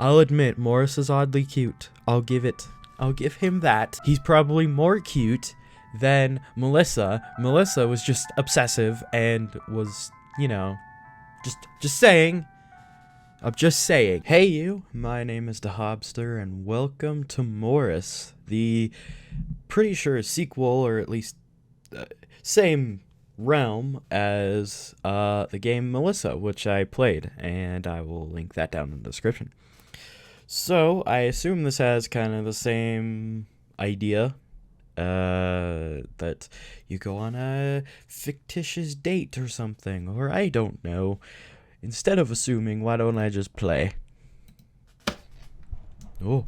I'll admit, Morris is oddly cute. I'll give him that. He's probably more cute than Melissa. Melissa was just obsessive and was, just saying. I'm just saying. Hey you, my name is DeHobster and welcome to Morris, the pretty sure sequel, or at least same realm as the game Melissa, which I played, and I will link that down in the description. So I assume this has kind of the same idea, that you go on a fictitious date or something, or I don't know. Instead of assuming, why don't I just play? Oh.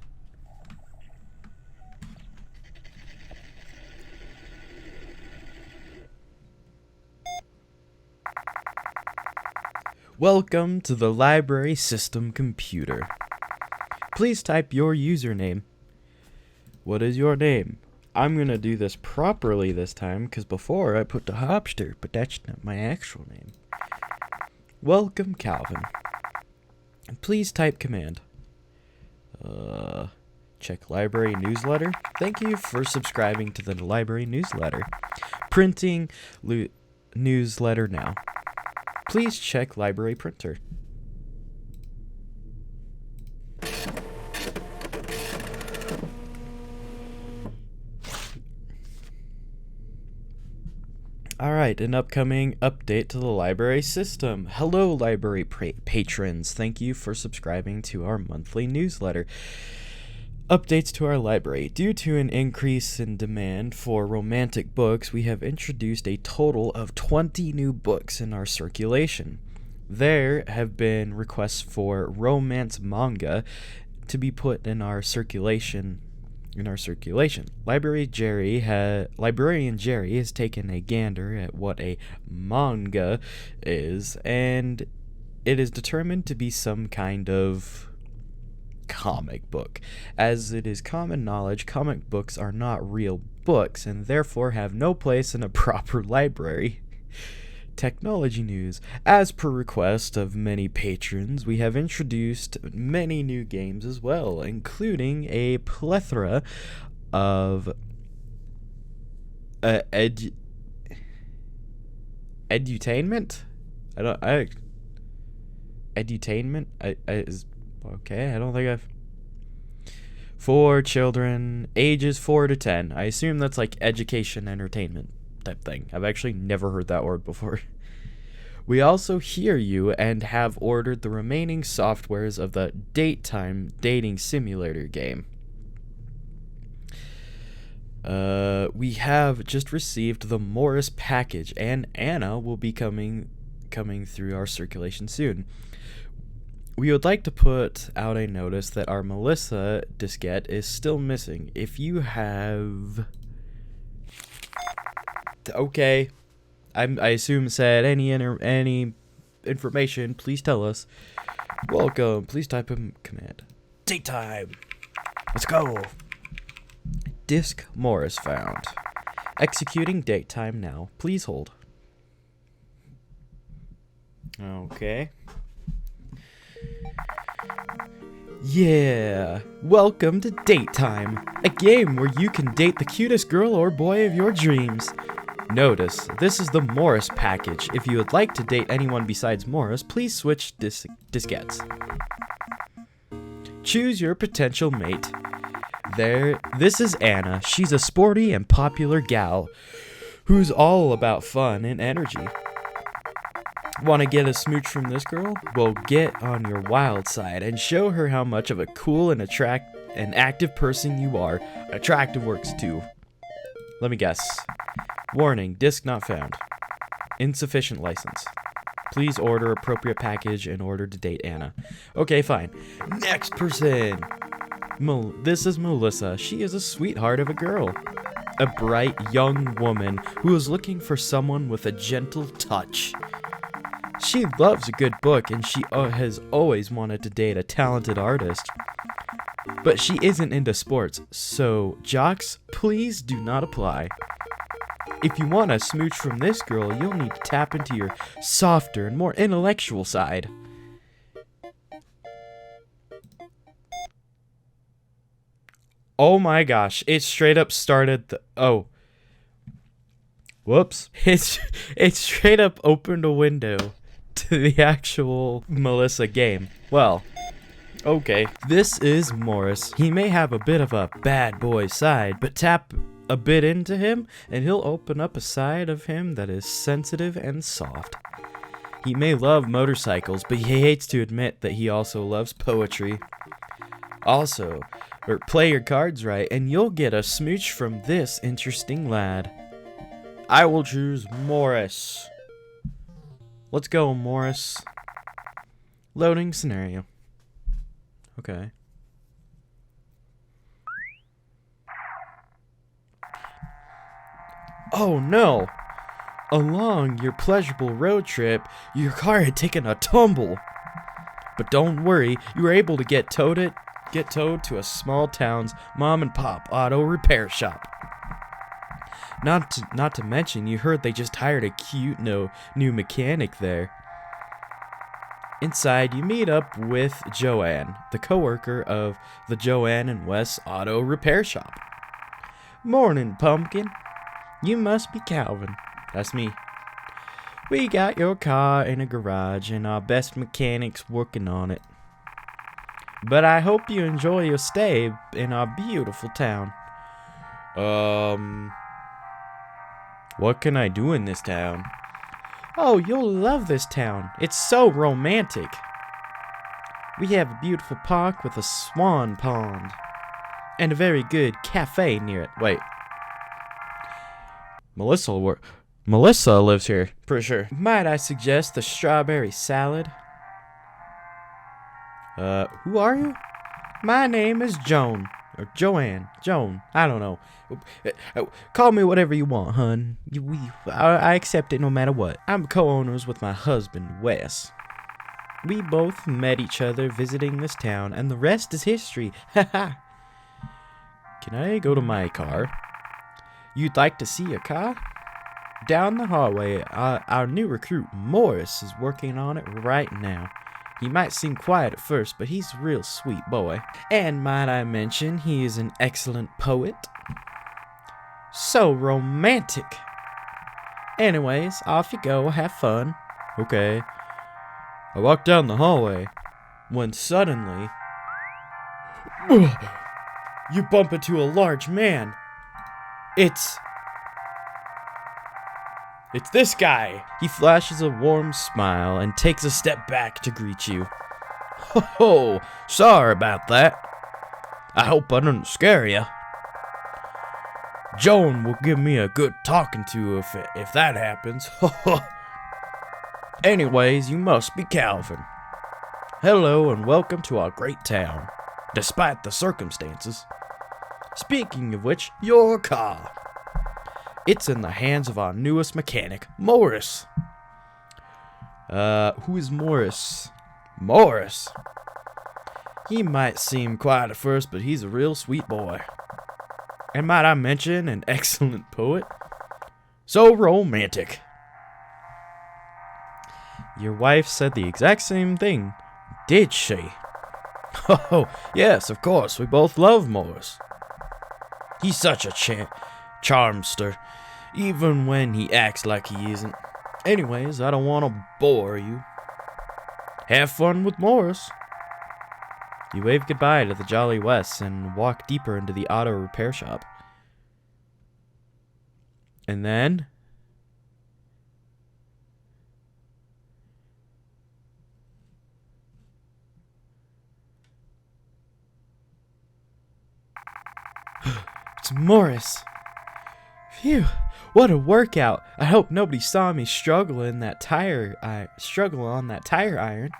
Welcome to the library system computer. Please type your username. What is your name? I'm gonna do this properly this time, because before I put DeHobster, but that's not my actual name. Welcome, Calvin. Please type command. Check library newsletter. Thank you for subscribing to the library newsletter. Printing newsletter now. Please check library printer. Alright, an upcoming update to the library system. Hello, library patrons. Thank you for subscribing to our monthly newsletter. Updates to our library. Due to an increase in demand for romantic books, we have introduced a total of 20 new books in our circulation. There have been requests for romance manga to be put in our circulation. Librarian Jerry has taken a gander at what a manga is, and it is determined to be some kind of comic book. As it is common knowledge, comic books are not real books and therefore have no place in a proper library. Technology news. As per request of many patrons, we have introduced many new games as well, including a plethora of edutainment? Edutainment? Okay, I don't think I've... For children ages 4 to 10. I assume that's like education entertainment type thing. I've actually never heard that word before. We also hear you and have ordered the remaining softwares of the Date Time dating simulator game. We have just received the Morris package, and Anna will be coming through our circulation soon. We would like to put out a notice that our Melissa diskette is still missing. If you have... Okay, I assume said any information, please tell us. Welcome, please type in command. Date time. Let's go. Disk Morris found. Executing date time now. Please hold. Okay. Yeah, welcome to Date Time, a game where you can date the cutest girl or boy of your dreams. Notice, this is the Morris package. If you would like to date anyone besides Morris, please switch diskettes. Choose your potential mate. This is Anna. She's a sporty and popular gal who's all about fun and energy. Want to get a smooch from this girl? Well, get on your wild side and show her how much of a cool and active person you are. Attractive works too. Let me guess. Warning, disk not found. Insufficient license. Please order appropriate package in order to date Anna. Okay, fine. Next person. This is Melissa. She is a sweetheart of a girl. A bright young woman who is looking for someone with a gentle touch. She loves a good book and she has always wanted to date a talented artist. But she isn't into sports, so jocks, please do not apply. If you want a smooch from this girl, you'll need to tap into your softer and more intellectual side. Oh my gosh, it straight up started the, oh. Whoops. It straight up opened a window to the actual Melissa game. Well, okay. This is Morris. He may have a bit of a bad boy side, but tap a bit into him and he'll open up a side of him that is sensitive and soft. He may love motorcycles, but he hates to admit that he also loves poetry. Also, play your cards right and you'll get a smooch from this interesting lad. I will choose Morris. Let's go, Morris. Loading scenario. Okay. Oh no! Along your pleasurable road trip, your car had taken a tumble. But don't worry, you were able to get towed to a small town's mom and pop auto repair shop. Not to mention, you heard they just hired a cute new mechanic there. Inside, you meet up with Joanne, the coworker of the Joanne and Wes Auto Repair Shop. Morning, Pumpkin. You must be Calvin. That's me. We got your car in a garage and our best mechanics working on it. But I hope you enjoy your stay in our beautiful town. What can I do in this town? Oh, you'll love this town. It's so romantic. We have a beautiful park with a swan pond. And a very good cafe near it. Wait. Melissa lives here, pretty sure. Might I suggest the strawberry salad? Who are you? My name is Joan. Or Joanne. Joan. I don't know. Call me whatever you want, hun. I accept it no matter what. I'm co-owners with my husband, Wes. We both met each other visiting this town, and the rest is history. Haha. Can I go to my car? You'd like to see a car? Down the hallway, our new recruit, Morris, is working on it right now. He might seem quiet at first, but he's a real sweet boy. And might I mention, he is an excellent poet. So romantic. Anyways, off you go, have fun. Okay. I walked down the hallway, when suddenly, you bump into a large man. It's this guy. He flashes a warm smile and takes a step back to greet you. Oh, sorry about that. I hope I didn't scare you. Joan will give me a good talking to if that happens. Anyways, you must be Calvin. Hello and welcome to our great town, despite the circumstances. Speaking of which, your car. It's in the hands of our newest mechanic, Morris. Who is Morris? Morris? He might seem quiet at first, but he's a real sweet boy. And might I mention, an excellent poet? So romantic. Your wife said the exact same thing, did she? Oh, yes, of course, we both love Morris. He's such a charmster, even when he acts like he isn't. Anyways, I don't want to bore you. Have fun with Morris. You wave goodbye to the Jolly West and walk deeper into the auto repair shop. And then... it's Morris. Phew, what a workout. I hope nobody saw me struggle on that tire iron.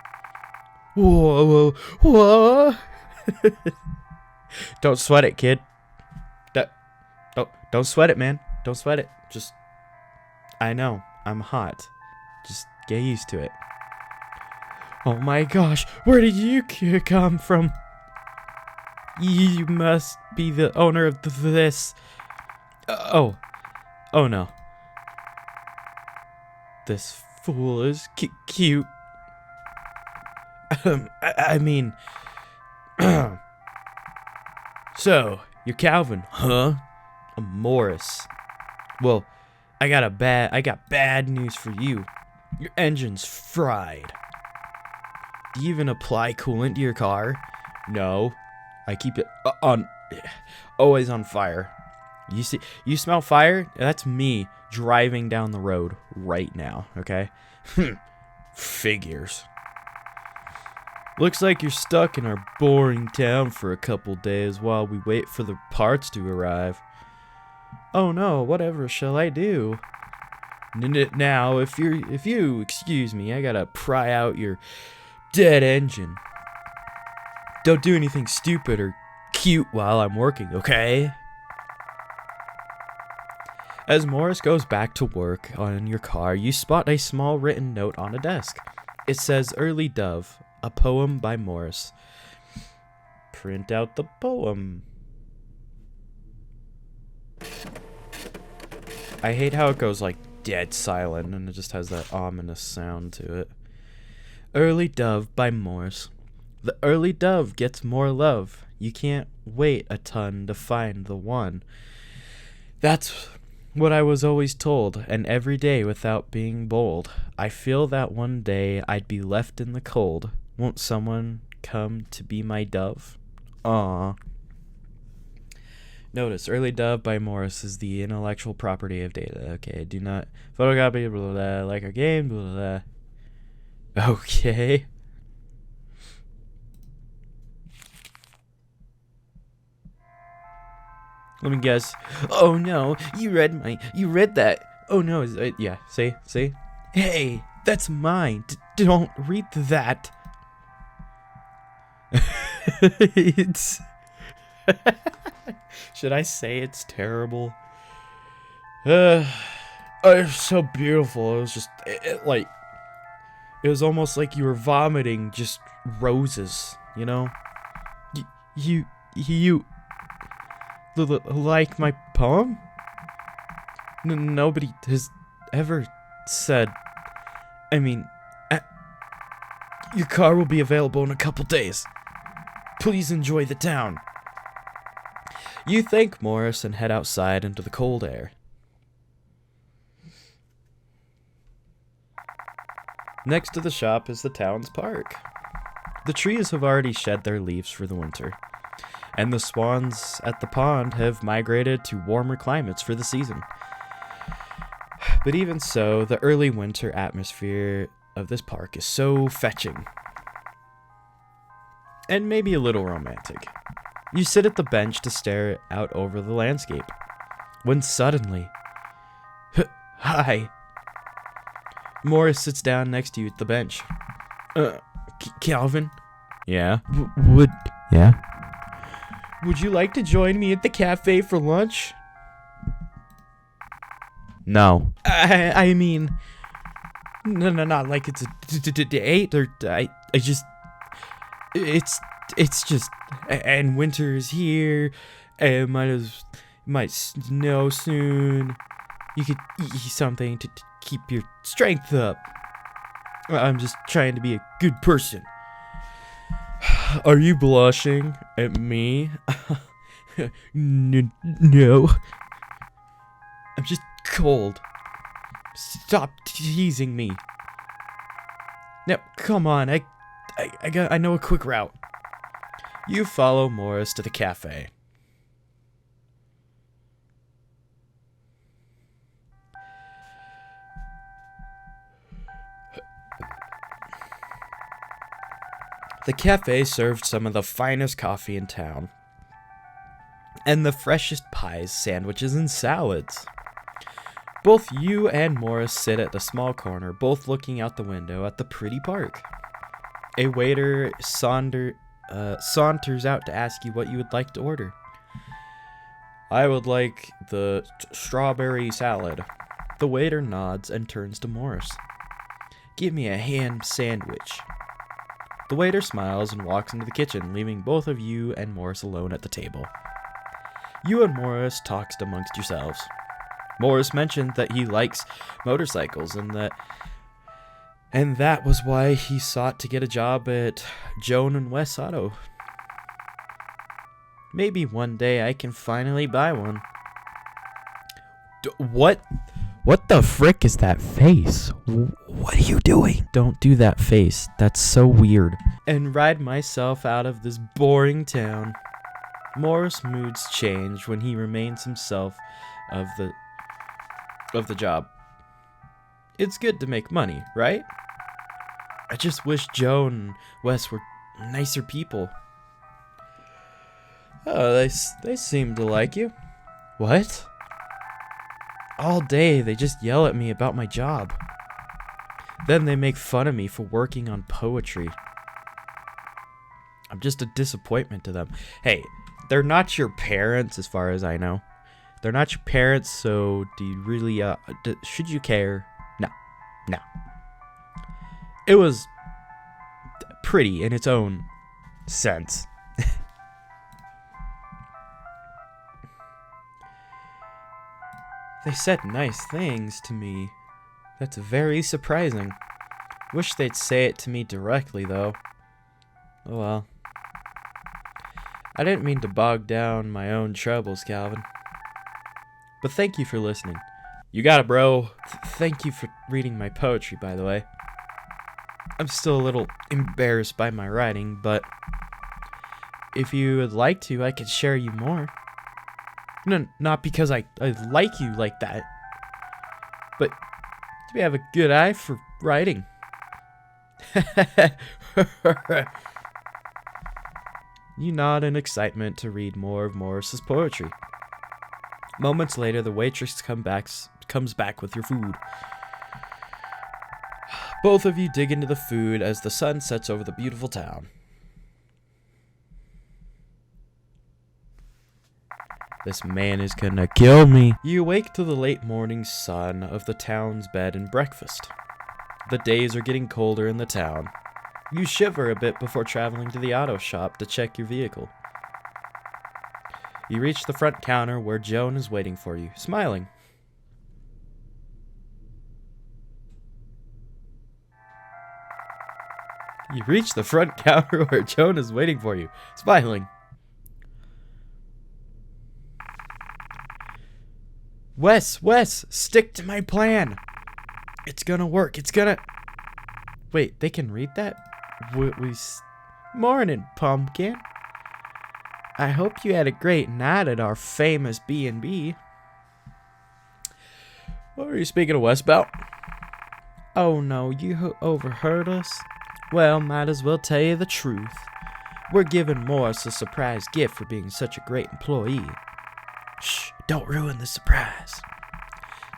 Whoa, whoa. Don't sweat it, kid. Don't sweat it, man. Don't sweat it. Just, I know, I'm hot. Just get used to it. Oh my gosh, where did you come from? You must be the owner of this. Oh no. This fool is cute. I mean, so You're Calvin, huh? I'm Morris. Well, I got bad news for you. Your engine's fried. Do you even apply coolant to your car? No. I keep it always on fire. You smell fire? That's me driving down the road right now, okay? Figures. Looks like you're stuck in our boring town for a couple days while we wait for the parts to arrive. Oh no, whatever shall I do? Now, if you excuse me, I gotta pry out your dead engine. Don't do anything stupid or cute while I'm working, okay? As Morris goes back to work on your car, you spot a small written note on a desk. It says Early Dove, a poem by Morris. Print out the poem. I hate how it goes like dead silent and it just has that ominous sound to it. Early Dove by Morris. The early dove gets more love. You can't wait a ton to find the one. That's what I was always told, and every day without being bold. I feel that one day I'd be left in the cold. Won't someone come to be my dove? Aww. Notice, Early Dove by Morris is the intellectual property of data. Okay, do not photocopy, blah, blah, blah, like our game, blah, blah, blah. Okay. Let me guess. Oh no, you read that. Oh no, yeah, see? Hey, that's mine. Don't read that. It's... Should I say it's terrible? It's so beautiful. It was just, it was almost like you were vomiting just roses, you know? You like my poem? Nobody has ever said. I mean, your car will be available in a couple days. Please enjoy the town. You thank Morris and head outside into the cold air. Next to the shop is the town's park. The trees have already shed their leaves for the winter, and the swans at the pond have migrated to warmer climates for the season. But even so, the early winter atmosphere of this park is so fetching. And maybe a little romantic. You sit at the bench to stare out over the landscape, when suddenly... Hi! Morris sits down next to you at the bench. Calvin? Yeah? Yeah? Would you like to join me at the cafe for lunch? No. I mean... No, not like it's a date, or... I just... It's just... And winter's here, and might snow soon. You could eat something to keep your strength up. I'm just trying to be a good person. Are you blushing at me? No. I'm just cold. Stop teasing me. Now, come on. I know a quick route. You follow Morris to the cafe. The cafe served some of the finest coffee in town, and the freshest pies, sandwiches, and salads. Both you and Morris sit at a small corner, both looking out the window at the pretty park. A waiter saunters out to ask you what you would like to order. I would like the strawberry salad. The waiter nods and turns to Morris. Give me a ham sandwich. The waiter smiles and walks into the kitchen, leaving both of you and Morris alone at the table. You and Morris talked amongst yourselves. Morris mentioned that he likes motorcycles and that was why he sought to get a job at Joan and Wes Auto. Maybe one day I can finally buy one. What? What the frick is that face? What are you doing? Don't do that face. That's so weird. And ride myself out of this boring town. Morris' moods change when he remains himself of the job. It's good to make money, right? I just wish Joe and Wes were nicer people. Oh, they seem to like you. What? All day they just yell at me about my job. Then they make fun of me for working on poetry. I'm just a disappointment to them. Hey, they're not your parents as far as I know. They're not your parents, so do you really, should you care? No. It was pretty in its own sense. They said nice things to me. That's very surprising. Wish they'd say it to me directly, though. Oh well. I didn't mean to bog down my own troubles, Calvin. But thank you for listening. You got it, bro. Thank you for reading my poetry, by the way. I'm still a little embarrassed by my writing, but if you would like to, I could share you more. No, not because I like you like that, but we have a good eye for writing. You nod in excitement to read more of Morris's poetry. Moments later, the waitress comes back with your food. Both of you dig into the food as the sun sets over the beautiful town. This man is gonna kill me. You awake to the late morning sun of the town's bed and breakfast. The days are getting colder in the town. You shiver a bit before traveling to the auto shop to check your vehicle. You reach the front counter where Joan is waiting for you, smiling. You reach the front counter where Joan is waiting for you, smiling. Wes, stick to my plan. It's gonna work. Wait, they can read that? Morning, pumpkin. I hope you had a great night at our famous B&B. What are you speaking to Wes about? Oh no, you overheard us? Well, might as well tell you the truth. We're giving Morris a surprise gift for being such a great employee. Shh, don't ruin the surprise.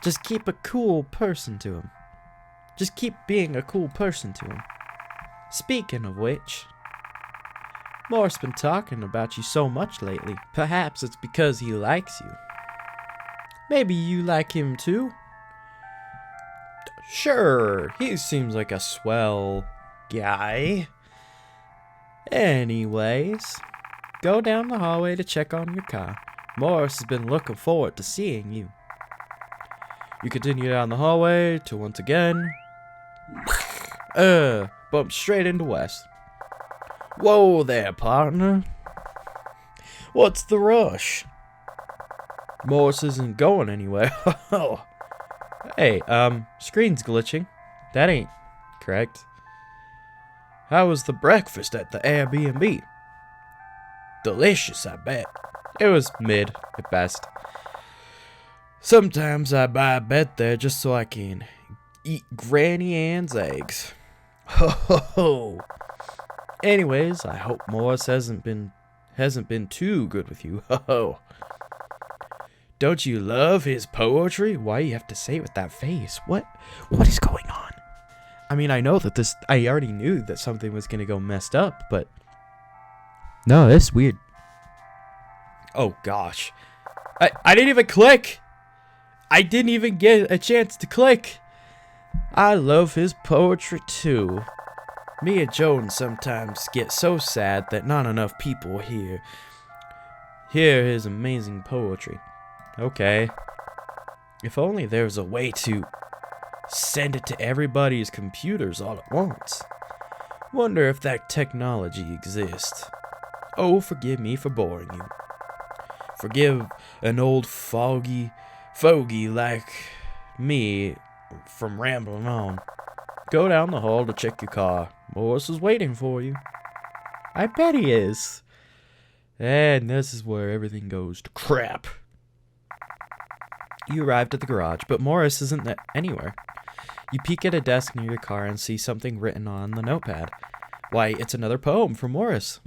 Just keep a cool person to him. Just keep being a cool person to him. Speaking of which, Morris been talking about you so much lately. Perhaps it's because he likes you. Maybe you like him too? Sure, he seems like a swell guy. Anyways, go down the hallway to check on your car. Morris has been looking forward to seeing you. You continue down the hallway to once again bump straight into Wes. Whoa there, partner. What's the rush? Morris isn't going anywhere. Hey, screen's glitching. That ain't correct. How was the breakfast at the Airbnb? Delicious, I bet. It was mid, at best. Sometimes I buy a bed there just so I can eat Granny Ann's eggs. Ho ho ho. Anyways, I hope Morris hasn't been too good with you. Ho ho. Don't you love his poetry? Why you have to say it with that face? What is going on? I mean, I know that I already knew that something was gonna go messed up, but no, that's weird. Oh gosh. I didn't even click. I didn't even get a chance to click. I love his poetry too. Me and Joan sometimes get so sad that not enough people hear his amazing poetry. Okay. If only there was a way to send it to everybody's computers all at once. Wonder if that technology exists. Oh, forgive me for boring you. Forgive an old fogey like me from rambling on. Go down the hall to check your car. Morris is waiting for you. I bet he is. And this is where everything goes to crap. You arrived at the garage, but Morris isn't anywhere. You peek at a desk near your car and see something written on the notepad. Why, it's another poem from Morris.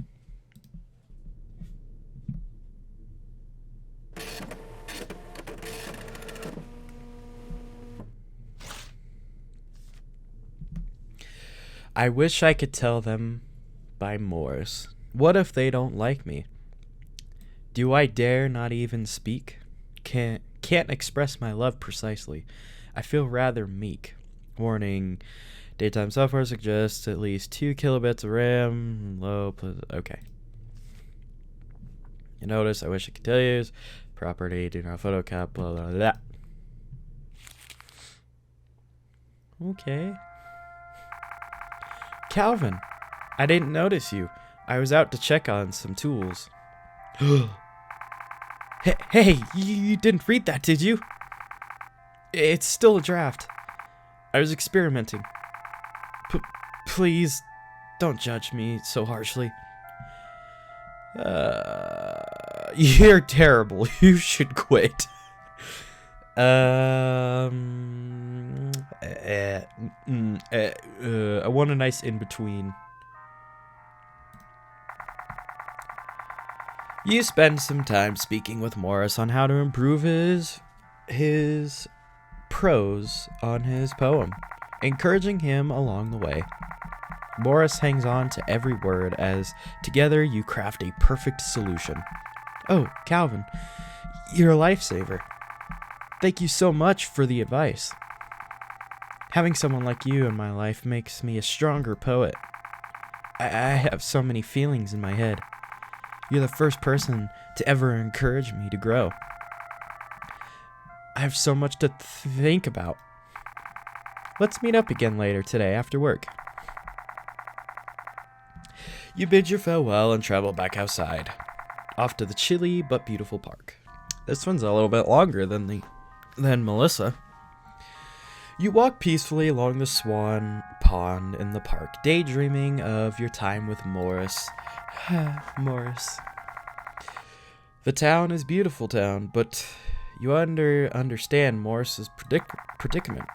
I wish I could tell them by Morris. What if they don't like me? Do I dare not even speak? Can't express my love precisely. I feel rather meek. Warning, daytime software suggests at least 2 kilobits of RAM. Low, okay. You notice, I wish I could tell you. Property, do not photocap, blah, blah, blah. Okay. Calvin, I didn't notice you. I was out to check on some tools. Hey, you didn't read that, did you? It's still a draft. I was experimenting. Please, don't judge me so harshly. You're terrible. You should quit. I want a nice in-between. You spend some time speaking with Morris on how to improve his prose on his poem, encouraging him along the way. Morris hangs on to every word as together you craft a perfect solution. Oh, Calvin, you're a lifesaver. Thank you so much for the advice. Having someone like you in my life makes me a stronger poet. I have so many feelings in my head. You're the first person to ever encourage me to grow. I have so much to think about. Let's meet up again later today after work. You bid your farewell and travel back outside, off to the chilly but beautiful park. This one's a little bit longer than Melissa. You walk peacefully along the swan pond in the park, daydreaming of your time with Morris. Morris. The town is a beautiful town, but you understand Morris's predicament.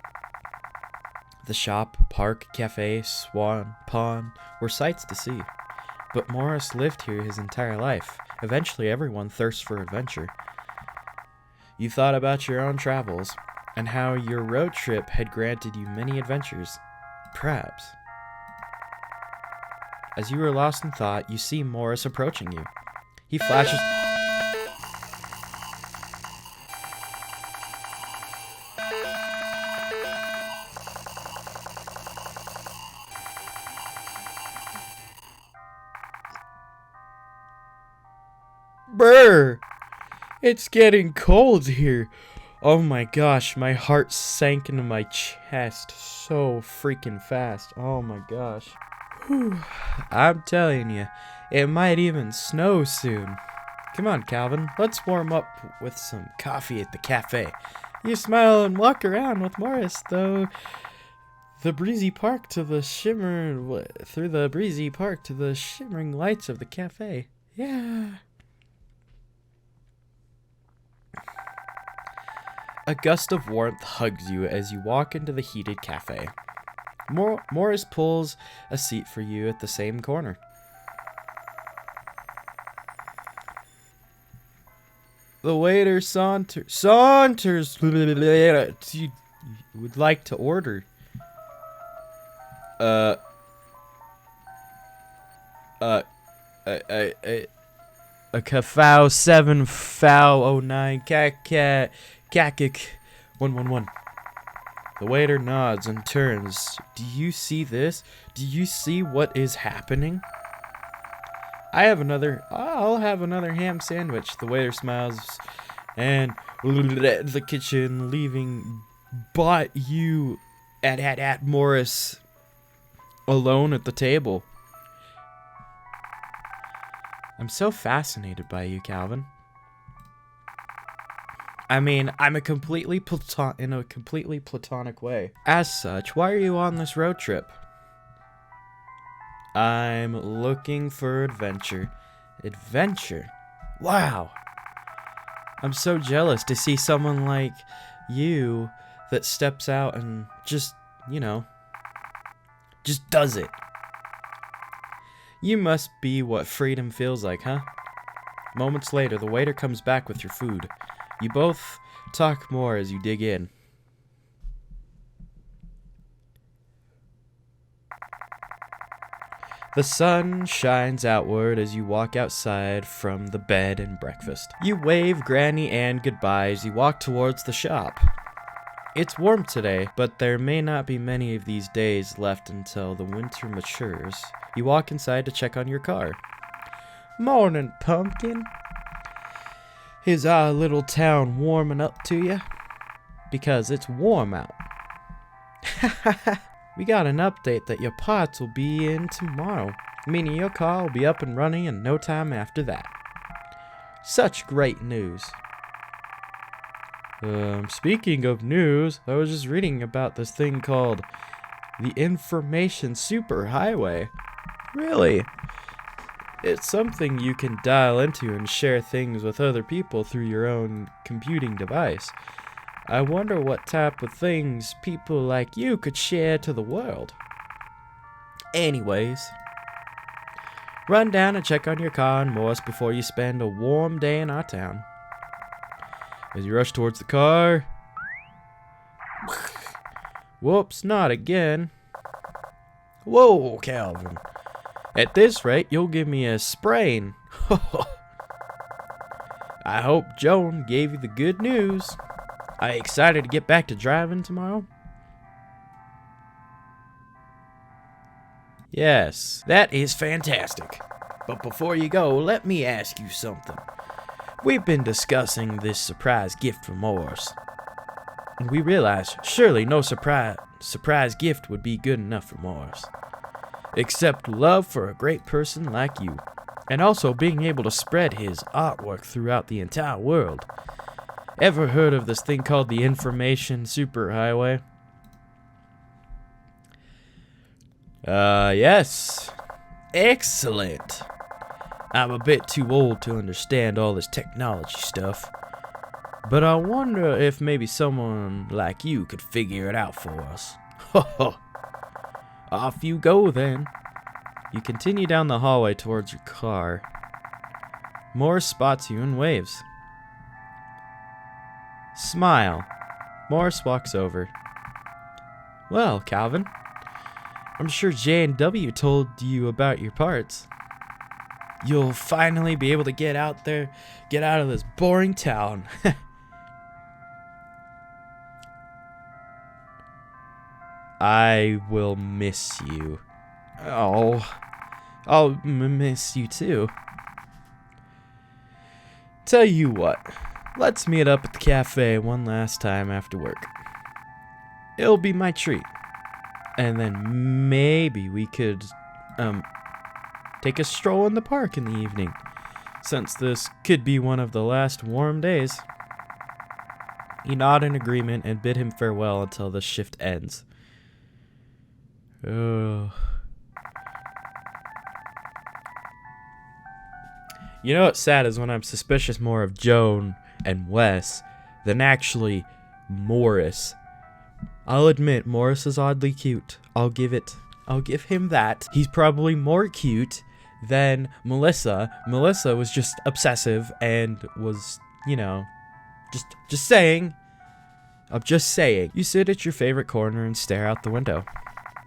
The shop, park, cafe, swan, pond were sights to see. But Morris lived here his entire life. Eventually, everyone thirsts for adventure. You thought about your own travels, and how your road trip had granted you many adventures. Perhaps. As you were lost in thought, you see Morris approaching you. He flashes... Brr! It's getting cold here. Oh my gosh, my heart sank into my chest so freaking fast. Oh my gosh. Whew. I'm telling you, it might even snow soon. Come on, Calvin, let's warm up with some coffee at the cafe. You smile and walk around with Morris, though. Through the breezy park to the shimmering lights of the cafe. Yeah. A gust of warmth hugs you as you walk into the heated cafe. Morris pulls a seat for you at the same corner. The waiter saunters. You would like to order. A Cafao 7 Fow 09 Kakik 111. The waiter nods and turns. Do you see this? Do you see what is happening? I'll have another ham sandwich. The waiter smiles and the kitchen, leaving but you at Morris alone at the table. I'm so fascinated by you, Calvin. I mean, I'm in a completely platonic way. As such, why are you on this road trip? I'm looking for adventure. Adventure? Wow. I'm so jealous to see someone like you that steps out and just, just does it. You must be what freedom feels like, huh? Moments later, the waiter comes back with your food. You both talk more as you dig in. The sun shines outward as you walk outside from the bed and breakfast. You wave Granny Ann goodbye as you walk towards the shop. It's warm today, but there may not be many of these days left until the winter matures. You walk inside to check on your car. Morning, Pumpkin. Is our little town warming up to you? Because it's warm out. We got an update that your parts will be in tomorrow, meaning your car will be up and running in no time after that. Such great news. Speaking of news, I was just reading about this thing called the Information Superhighway. Really? It's something you can dial into and share things with other people through your own computing device. I wonder what type of things people like you could share to the world. Anyways, run down and check on your car and Morse before you spend a warm day in our town. As you rush towards the car... Whoops, not again. Whoa, Calvin. At this rate, you'll give me a sprain. I hope Joan gave you the good news. Are you excited to get back to driving tomorrow? Yes, that is fantastic. But before you go, let me ask you something. We've been discussing this surprise gift for Morris, and we realized surely no surprise gift would be good enough for Morris. Except love for a great person like you, and also being able to spread his artwork throughout the entire world. Ever heard of this thing called the Information Superhighway? Yes. Excellent. I'm a bit too old to understand all this technology stuff, but I wonder if maybe someone like you could figure it out for us. Off you go then. You continue down the hallway towards your car. Morris spots you and waves. Smile. Morris walks over. Well, Calvin, I'm sure J&W told you about your parts. You'll finally be able to get out of this boring town. I will miss you. Oh, I'll miss you too. Tell you what, let's meet up at the cafe one last time after work. It'll be my treat. And then maybe we could, take a stroll in the park in the evening, since this could be one of the last warm days. You nod in agreement and bid him farewell until the shift ends. Oh. You know what's sad is when I'm suspicious more of Joan and Wes than actually Morris. I'll admit Morris is oddly cute. I'll give him that. He's probably more cute than Melissa. Melissa was just obsessive and was, just saying. I'm just saying. You sit at your favorite corner and stare out the window.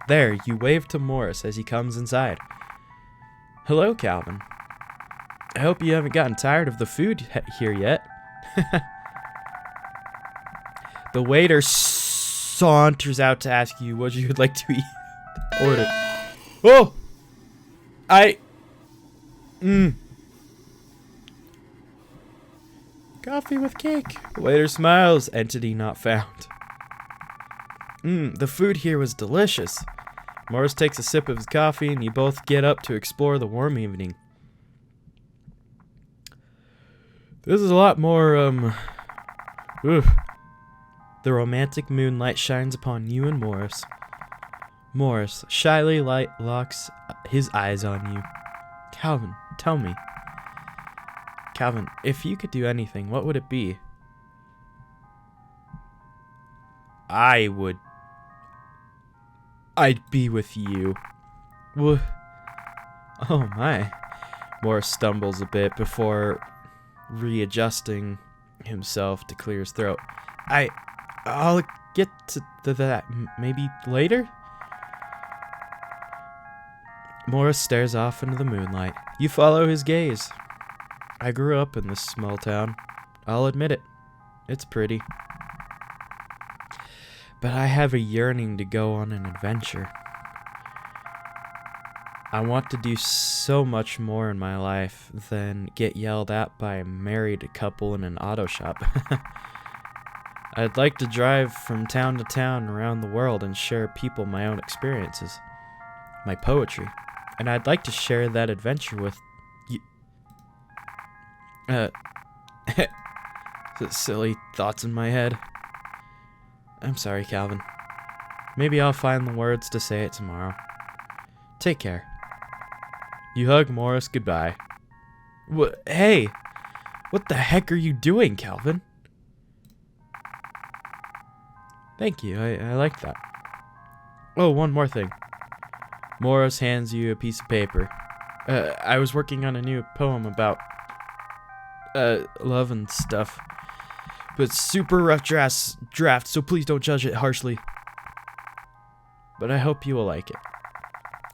There, you wave to Morris as he comes inside. Hello, Calvin. I hope you haven't gotten tired of the food here yet. The waiter saunters out to ask you what you would like to eat. Order. Oh! Coffee with cake. The waiter smiles. Entity not found. The food here was delicious. Morris takes a sip of his coffee and you both get up to explore the warm evening. This is a lot more, Ugh. The romantic moonlight shines upon you and Morris. Morris shyly locks his eyes on you. Calvin, tell me. Calvin, if you could do anything, what would it be? I'd be with you. Oh my. Morris stumbles a bit before readjusting himself to clear his throat. I'll get to that maybe later? Morris stares off into the moonlight. You follow his gaze. I grew up in this small town. I'll admit it. It's pretty. But I have a yearning to go on an adventure. I want to do so much more in my life than get yelled at by a married couple in an auto shop. I'd like to drive from town to town around the world and share people my own experiences, my poetry, and I'd like to share that adventure with you. Silly thoughts in my head. I'm sorry, Calvin. Maybe I'll find the words to say it tomorrow. Take care. You hug Morris goodbye. Hey! What the heck are you doing, Calvin? Thank you, I like that. Oh, one more thing. Morris hands you a piece of paper. I was working on a new poem about love and stuff. But it's super rough draft, so please don't judge it harshly. But I hope you will like it.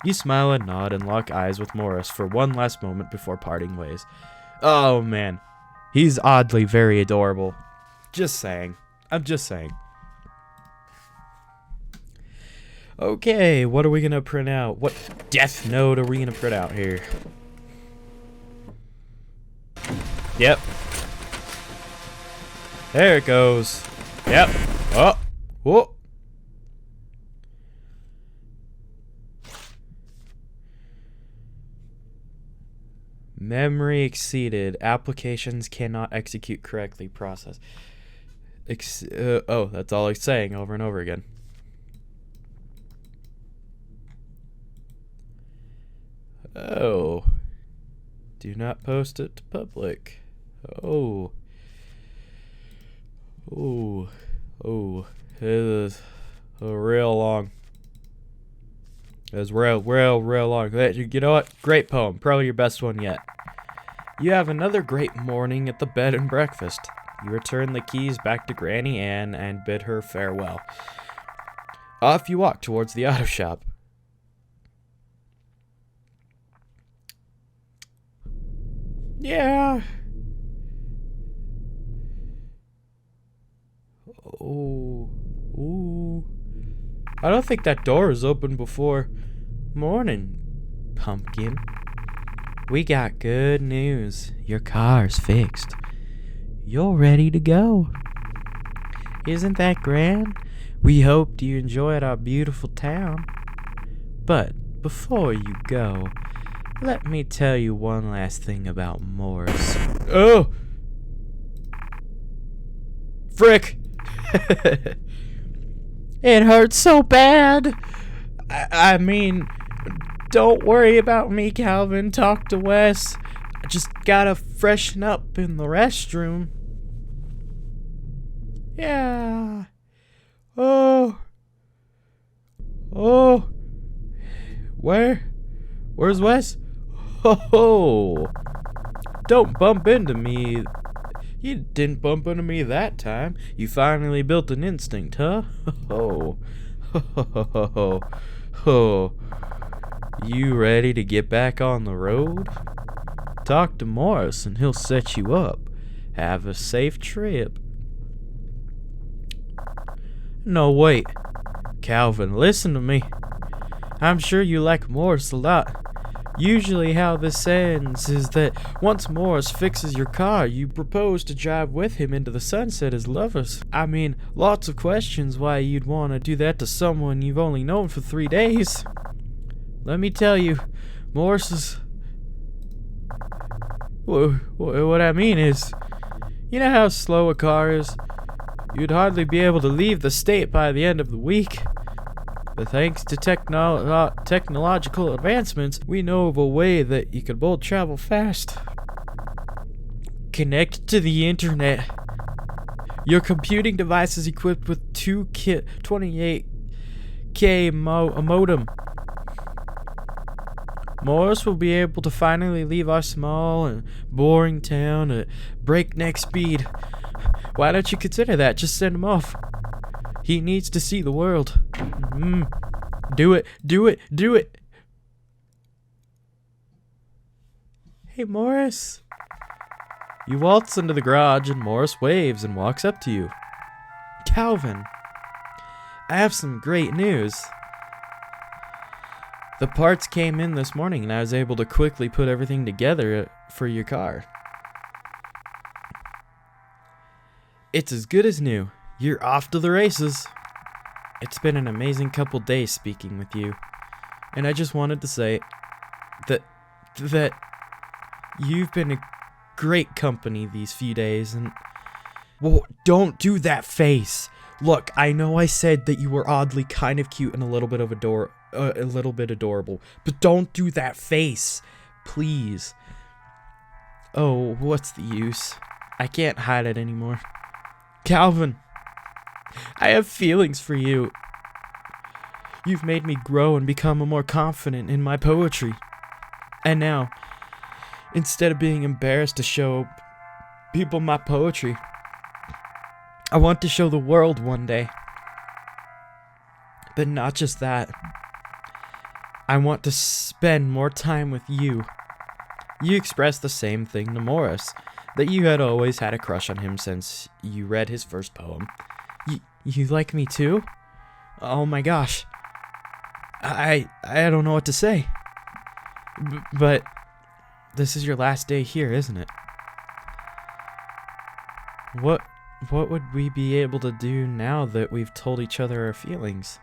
You smile and nod and lock eyes with Morris for one last moment before parting ways. Oh man, he's oddly very adorable. Just saying. I'm just saying. Okay, what are we gonna print out? What death note are we gonna print out here? Yep. There it goes. Yep. Oh. Whoa. Memory exceeded. Applications cannot execute correctly. Process. Oh, that's all it's saying over and over again. Oh. Do not post it to public. Oh. Oh. Oh. It is real long. It's real long. You know what? Great poem. Probably your best one yet. You have another great morning at the bed and breakfast. You return the keys back to Granny Ann and bid her farewell. Off you walk towards the auto shop. Yeah. Oh. Ooh. I don't think that door was open before. Morning, Pumpkin. We got good news. Your car's fixed. You're ready to go. Isn't that grand? We hoped you enjoyed our beautiful town. But before you go, let me tell you one last thing about Morris. Oh! Frick! It hurts so bad. I mean, don't worry about me, Calvin. Talk to Wes. I just gotta freshen up in the restroom. Yeah. Oh. Oh. Where's Wes? Oh. Don't bump into me. You didn't bump into me that time. You finally built an instinct, huh? Oh. Oh. Oh. You ready to get back on the road? Talk to Morris and he'll set you up. Have a safe trip. No, wait. Calvin, listen to me. I'm sure you like Morris a lot. Usually how this ends is that once Morris fixes your car, you propose to drive with him into the sunset as lovers. I mean, lots of questions why you'd want to do that to someone you've only known for 3 days. Let me tell you, Morris is... What I mean is, you know how slow a car is? You'd hardly be able to leave the state by the end of the week. But thanks to technological advancements, we know of a way that you can both travel fast. Connect to the internet. Your computing device is equipped with 28K modem. Morris will be able to finally leave our small and boring town at breakneck speed. Why don't you consider that? Just send him off. He needs to see the world. Do it. Do it. Do it. Hey, Morris. You waltz into the garage and Morris waves and walks up to you. Calvin, I have some great news. The parts came in this morning and I was able to quickly put everything together for your car. It's as good as new. You're off to the races. It's been an amazing couple days speaking with you. And I just wanted to say that you've been a great company these few days and... Well, don't do that face. Look, I know I said that you were oddly kind of cute and a little bit adorable, but don't do that face, please. Oh, what's the use? I can't hide it anymore. Calvin, I have feelings for you. You've made me grow and become more confident in my poetry. And now, instead of being embarrassed to show people my poetry, I want to show the world one day. But not just that. I want to spend more time with you. You expressed the same thing to Morris, that you had always had a crush on him since you read his first poem. You like me too? Oh my gosh. I don't know what to say. But this is your last day here, isn't it? What would we be able to do now that we've told each other our feelings?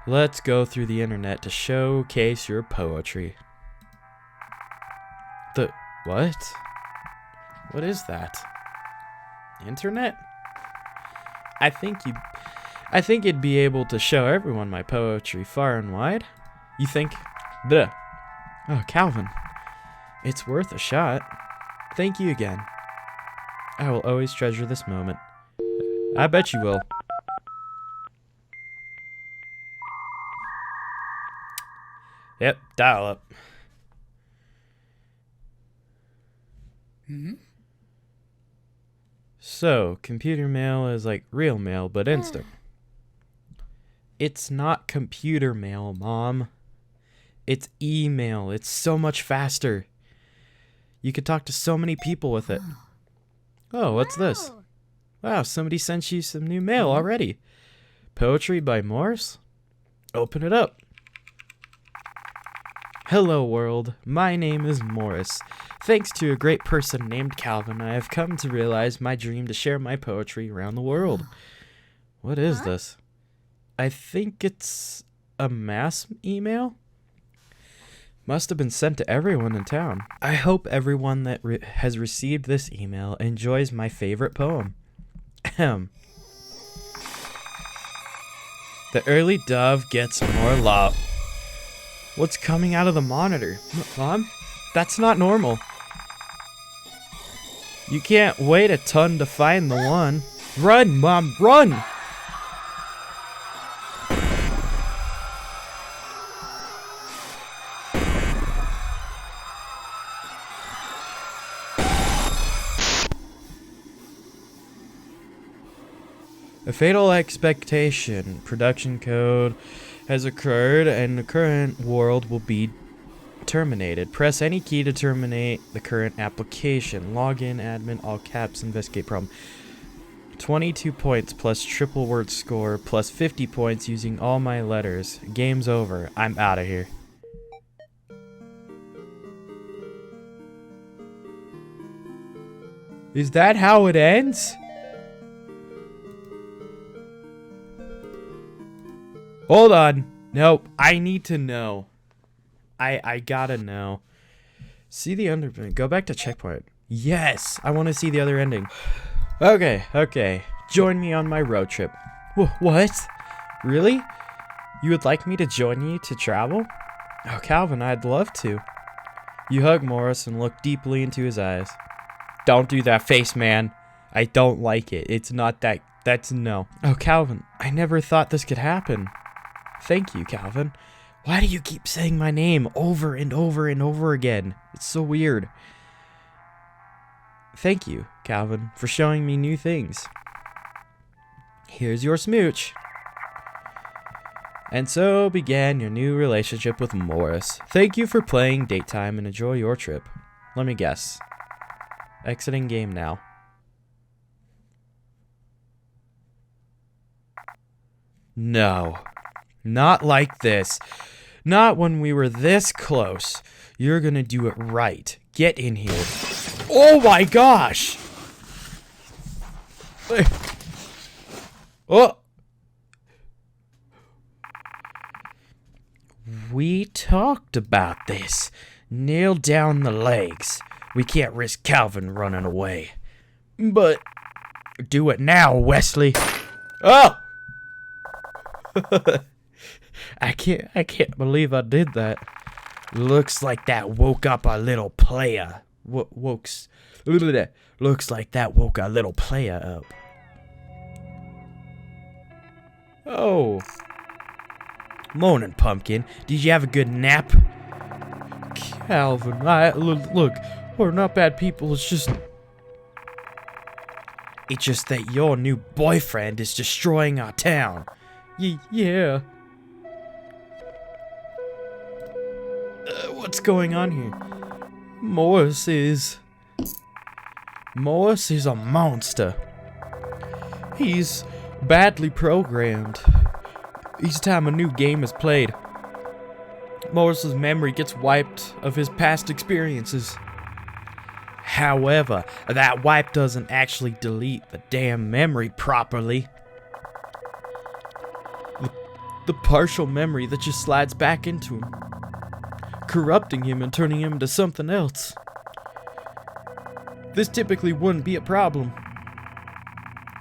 Let's go through the internet to showcase your poetry. The what? What is that? Internet? I think you'd be able to show everyone my poetry far and wide. You think? Bleh. Oh, Calvin. It's worth a shot. Thank you again. I will always treasure this moment. I bet you will. Yep, dial up. So, computer mail is like real mail, but instant. It's not computer mail, Mom. It's email. It's so much faster. You could talk to so many people with it. Oh, what's this? Wow, somebody sent you some new mail already. Poetry by Morris? Open it up. Hello, world. My name is Morris. Thanks to a great person named Calvin, I have come to realize my dream to share my poetry around the world. What is this? I think it's a mass email? Must have been sent to everyone in town. I hope everyone that has received this email enjoys my favorite poem. Ahem. The early dove gets more love. What's coming out of the monitor? Mom? That's not normal. You can't wait a ton to find the one. Run, Mom, run! A fatal expectation. Production code has occurred and the current world will be terminated. Press any key to terminate the current application. Login, admin, all caps, investigate problem. 22 points plus triple word score plus 50 points using all my letters. Game's over. I'm out of here. Is that how it ends? Hold on. Nope. I need to know. I gotta know. See the under... Go back to checkpoint. Yes! I want to see the other ending. Okay. Join me on my road trip. What? Really? You would like me to join you to travel? Oh, Calvin, I'd love to. You hug Morris and look deeply into his eyes. Don't do that face, man. I don't like it. It's not that. That's no. Oh, Calvin, I never thought this could happen. Thank you, Calvin. Why do you keep saying my name over and over and over again? It's so weird. Thank you, Calvin, for showing me new things. Here's your smooch. And so began your new relationship with Morris. Thank you for playing Date Time and enjoy your trip. Let me guess. Exiting game now. No. Not like this. Not when we were this close. You're gonna do it right. Get in here. Oh my gosh! Oh! We talked about this. Nail down the legs. We can't risk Calvin running away. But do it now, Wesley. Oh! I can't believe I did that. Looks like that woke up our little player. Looks like that woke our little player up. Oh. Morning, Pumpkin. Did you have a good nap? Calvin, look, we're not bad people. It's just that your new boyfriend is destroying our town. Yeah. What's going on here? Morris is a monster. He's badly programmed. Each time a new game is played, Morris's memory gets wiped of his past experiences. However, that wipe doesn't actually delete the damn memory properly. The partial memory that just slides back into him, corrupting him and turning him into something else. This typically wouldn't be a problem.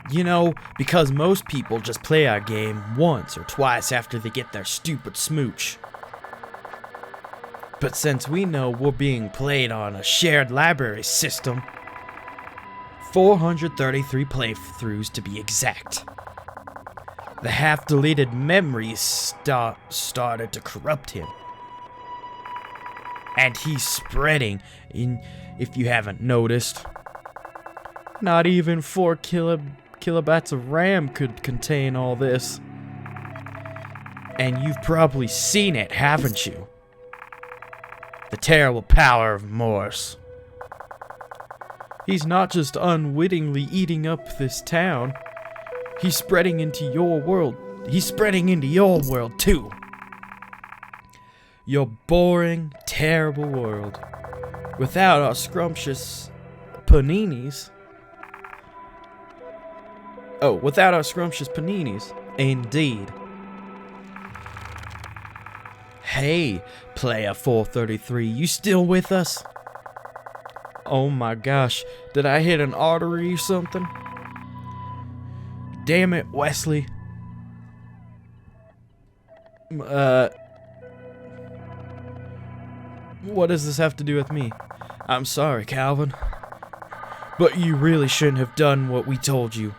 You know, because most people just play our game once or twice after they get their stupid smooch. But since we know we're being played on a shared library system, 433 playthroughs to be exact, the half-deleted memories started to corrupt him. And he's spreading, if you haven't noticed. Not even 4 kilobytes of RAM could contain all this. And you've probably seen it, haven't you? The terrible power of Morse. He's not just unwittingly eating up this town. He's spreading into your world. He's spreading into your world, too. Your boring, terrible world. Without our scrumptious paninis. Oh, without our scrumptious paninis. Indeed. Hey, player 433, you still with us? Oh my gosh, did I hit an artery or something? Damn it, Wesley. What does this have to do with me? I'm sorry, Calvin. But you really shouldn't have done what we told you.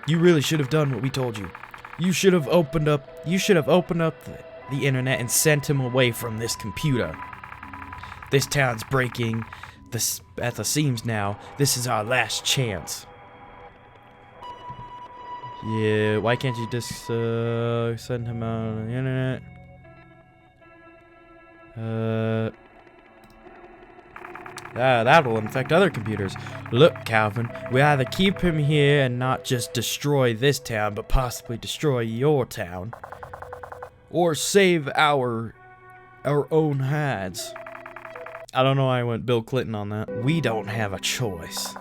You really should have done what we told you. You should have opened up the internet and sent him away from this computer. This town's breaking at the seams now. This is our last chance. Yeah, why can't you just send him out on the internet? That will infect other computers. Look, Calvin, we either keep him here and not just destroy this town, but possibly destroy your town. Or save our own hides. I don't know why I went Bill Clinton on that. We don't have a choice.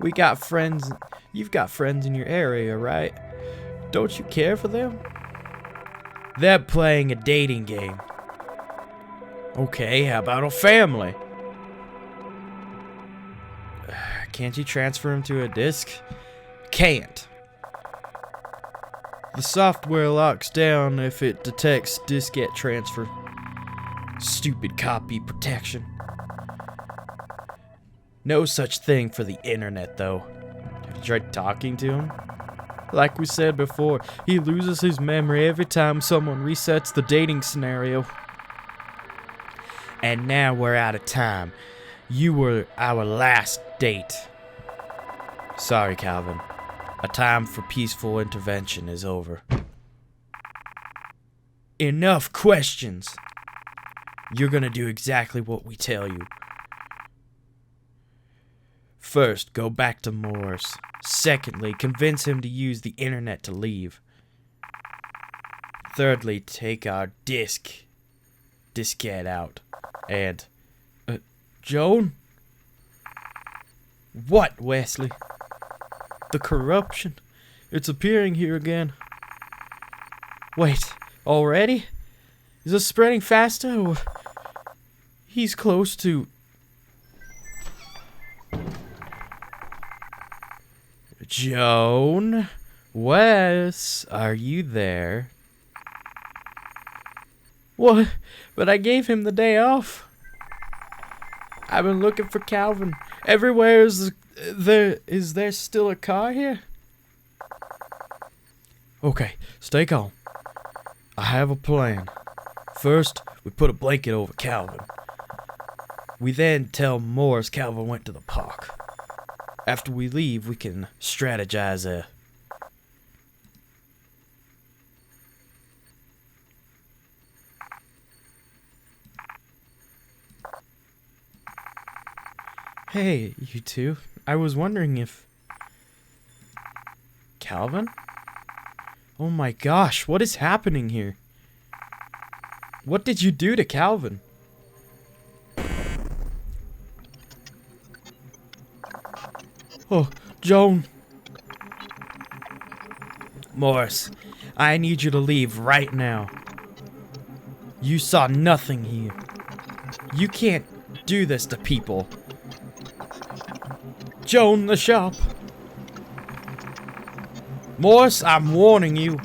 We got friends. You've got friends in your area, right? Don't you care for them? They're playing a dating game. Okay, how about a family? Can't you transfer him to a disk? Can't. The software locks down if it detects diskette transfer. Stupid copy protection. No such thing for the internet, though. Have you tried talking to him? Like we said before, he loses his memory every time someone resets the dating scenario. And now we're out of time. You were our last date. Sorry, Calvin. A time for peaceful intervention is over. Enough questions. You're gonna do exactly what we tell you. First, go back to Morris. Secondly, convince him to use the internet to leave. Thirdly, take our diskette out. And, Joan? What, Wesley? The corruption. It's appearing here again. Wait, already? Is this spreading faster? Or he's close to... Joan? Wes, are you there? What? But I gave him the day off. I've been looking for Calvin. Everywhere is there still a car here? Okay, stay calm. I have a plan. First, we put a blanket over Calvin. We then tell Morris Calvin went to the park. After we leave, we can strategize there. Hey, you two. I was wondering if... Calvin? Oh my gosh, what is happening here? What did you do to Calvin? Oh, Joan. Morris, I need you to leave right now. You saw nothing here. You can't do this to people. Joan, the shop. Morris, I'm warning you.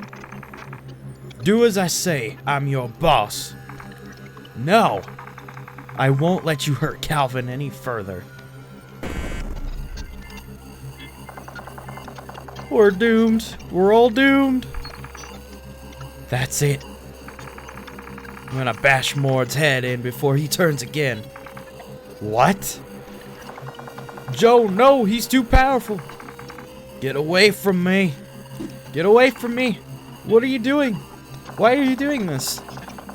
Do as I say. I'm your boss. No. I won't let you hurt Calvin any further. We're doomed. We're all doomed. That's it. I'm gonna bash Mord's head in before he turns again. What? Joe, no, he's too powerful. Get away from me. Get away from me. What are you doing? Why are you doing this?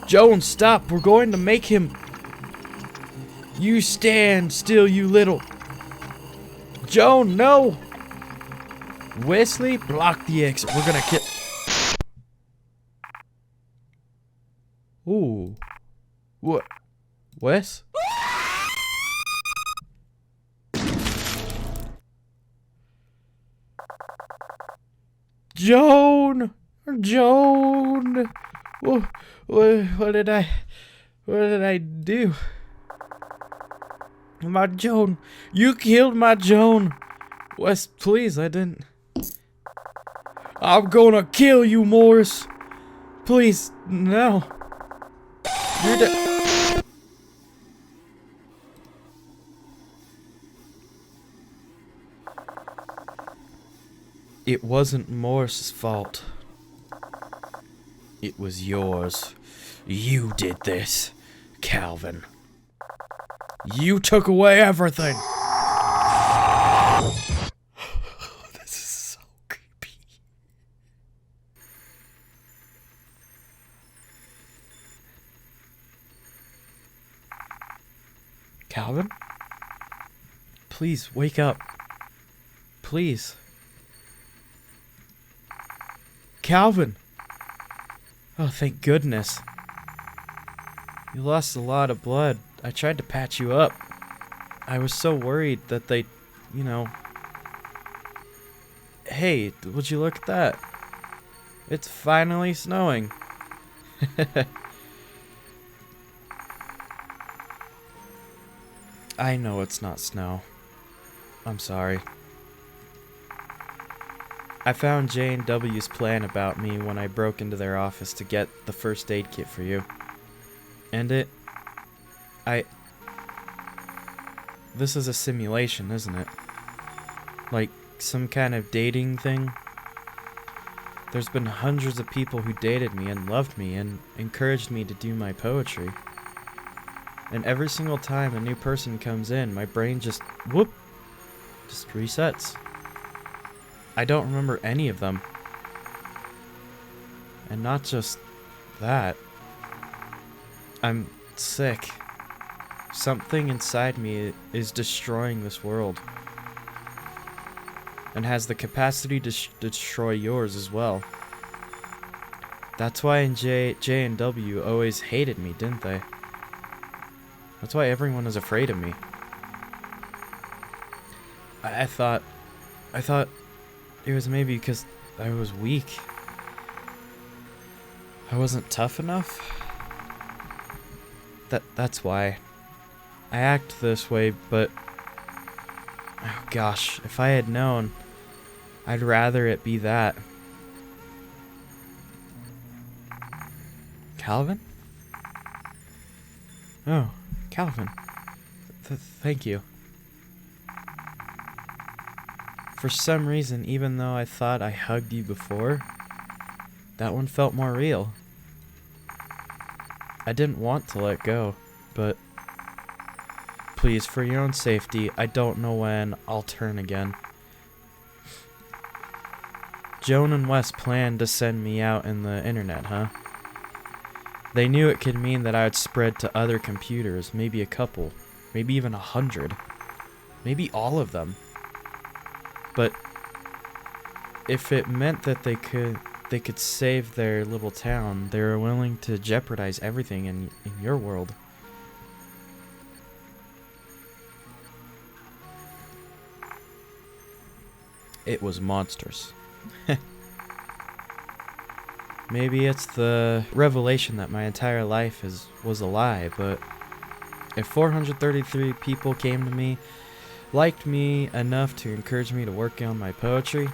Joan, stop. We're going to make him... You stand still, you little... Joan, no! Wesley, block the exit. We're gonna kill... Ooh. What? Wes? Joan! Joan! What did I do? My Joan! You killed my Joan! Wes, please, I didn't... I'm gonna kill you, Morris! Please, no. You're dead. It wasn't Morris's fault. It was yours. You did this, Calvin. You took away everything. This is so creepy. Calvin? Please, wake up. Please. Calvin! Oh, thank goodness. You lost a lot of blood. I tried to patch you up. I was so worried that they, you know... Hey, would you look at that? It's finally snowing. I know it's not snow. I'm sorry. I found J&W's plan about me when I broke into their office to get the first aid kit for you. And this is a simulation, isn't it? Like some kind of dating thing? There's been hundreds of people who dated me and loved me and encouraged me to do my poetry. And every single time a new person comes in, my brain just resets. I don't remember any of them. And not just that. I'm sick. Something inside me is destroying this world. And has the capacity to destroy yours as well. That's why J&W always hated me, didn't they? That's why everyone is afraid of me. I thought it was maybe because I was weak. I wasn't tough enough. That's why. I act this way, but oh gosh, if I had known, I'd rather it be that. Calvin? Oh, Calvin. Thank you. For some reason, even though I thought I hugged you before, that one felt more real. I didn't want to let go, but please, for your own safety, I don't know when I'll turn again. Joan and Wes planned to send me out in the internet, huh? They knew it could mean that I would spread to other computers, maybe a couple, maybe even 100, maybe all of them. But if it meant that they could save their little town, they were willing to jeopardize everything in your world. It was monstrous. Maybe it's the revelation that my entire life was a lie, but if 433 people came to me, liked me enough to encourage me to work on my poetry,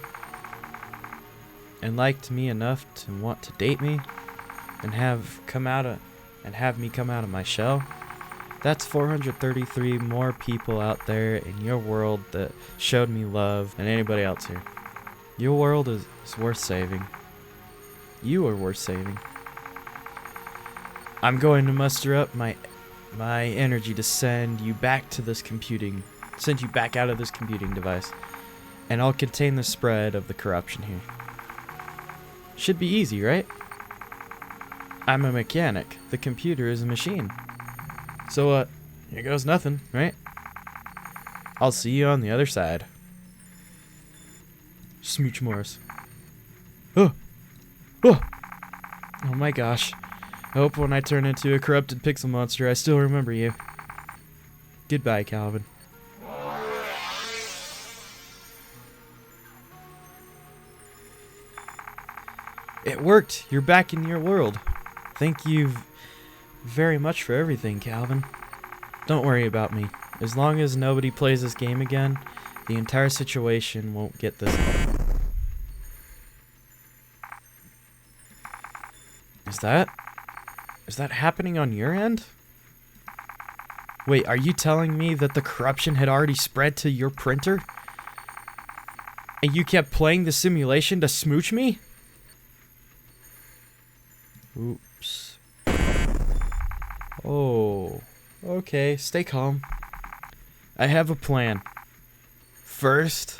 and liked me enough to want to date me, and have me come out of my shell, that's 433 more people out there in your world that showed me love than anybody else here. Your world is worth saving. You are worth saving. I'm going to muster up my energy to send you back out of this computing device, and I'll contain the spread of the corruption here. Should be easy, right? I'm a mechanic. The computer is a machine. So, here goes nothing, right? I'll see you on the other side. Smooch Morris. Oh my gosh. I hope when I turn into a corrupted pixel monster, I still remember you. Goodbye, Calvin. It worked. You're back in your world. Thank you very much for everything, Calvin. Don't worry about me. As long as nobody plays this game again, the entire situation won't get this. Is that happening on your end? Wait, are you telling me that the corruption had already spread to your printer? And you kept playing the simulation to smooch me? Oops. Oh, okay, stay calm. I have a plan. First,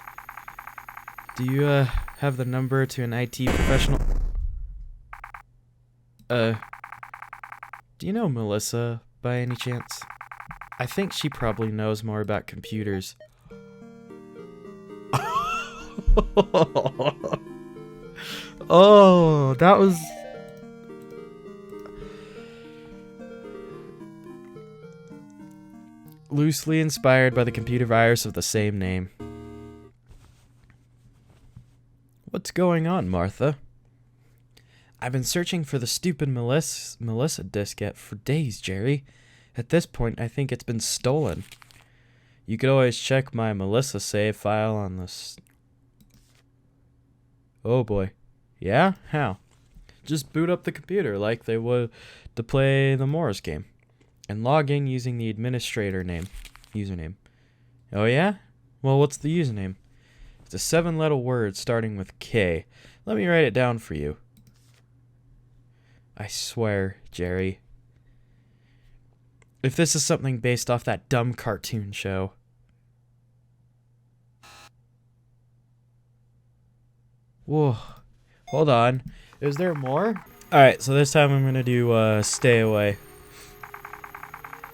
do you have the number to an IT professional? Do you know Melissa by any chance? I think she probably knows more about computers. Oh, that was... loosely inspired by the computer virus of the same name. What's going on, Martha? I've been searching for the stupid Melissa diskette for days, Jerry. At this point, I think it's been stolen. You could always check my Melissa save file on this. Oh boy. Yeah? How? Just boot up the computer like they would to play the Morris game. And log in using the administrator username. Oh yeah? Well, what's the username? It's a 7-letter word starting with K. Let me write it down for you. I swear, Jerry. If this is something based off that dumb cartoon show. Whoa. Hold on. Is there more? Alright, so this time I'm gonna do Stay Away.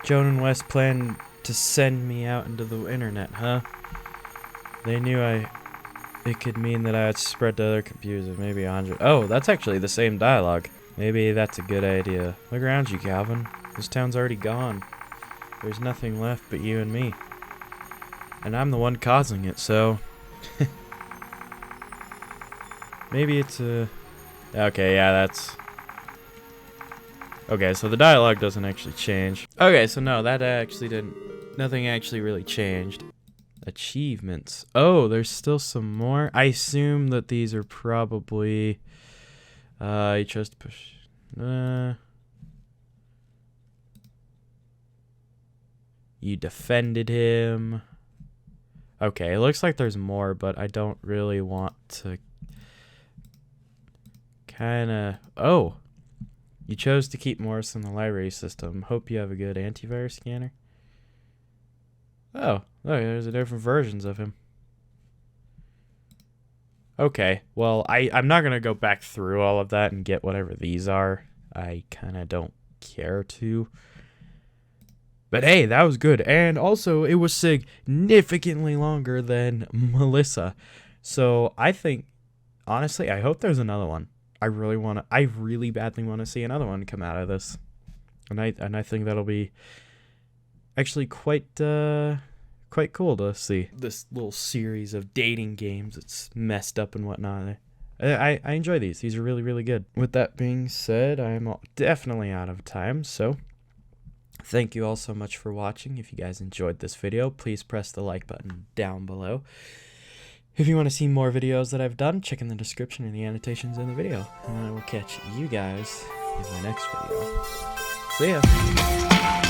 Joan and Wes planned to send me out into the internet, huh? They knew it could mean that I would spread to other computers of maybe 100. Oh, that's actually the same dialogue. Maybe that's a good idea. Look around you, Calvin. This town's already gone. There's nothing left but you and me. And I'm the one causing it, so... Maybe it's a... Okay, yeah, that's... Okay, so the dialogue doesn't actually change. Okay, so no, that actually didn't... Nothing actually really changed. Achievements. Oh, there's still some more. I assume that these are probably... you chose to push... You defended him. Okay, it looks like there's more, but I don't really want to... Kinda... Oh! You chose to keep Morris in the library system. Hope you have a good antivirus scanner. Oh, look, there's different versions of him. Okay, well, I'm not gonna go back through all of that and get whatever these are. I kinda don't care to. But hey, that was good. And also, it was significantly longer than Melissa. So, I think, honestly, I hope there's another one. I really badly want to see another one come out of this. And I think that'll be actually quite cool to see. This little series of dating games that's messed up and whatnot. I enjoy these. These are really, really good. With that being said, I'm definitely out of time, so thank you all so much for watching. If you guys enjoyed this video, please press the like button down below. If you want to see more videos that I've done, check in the description and the annotations in the video. And I will catch you guys in my next video. See ya!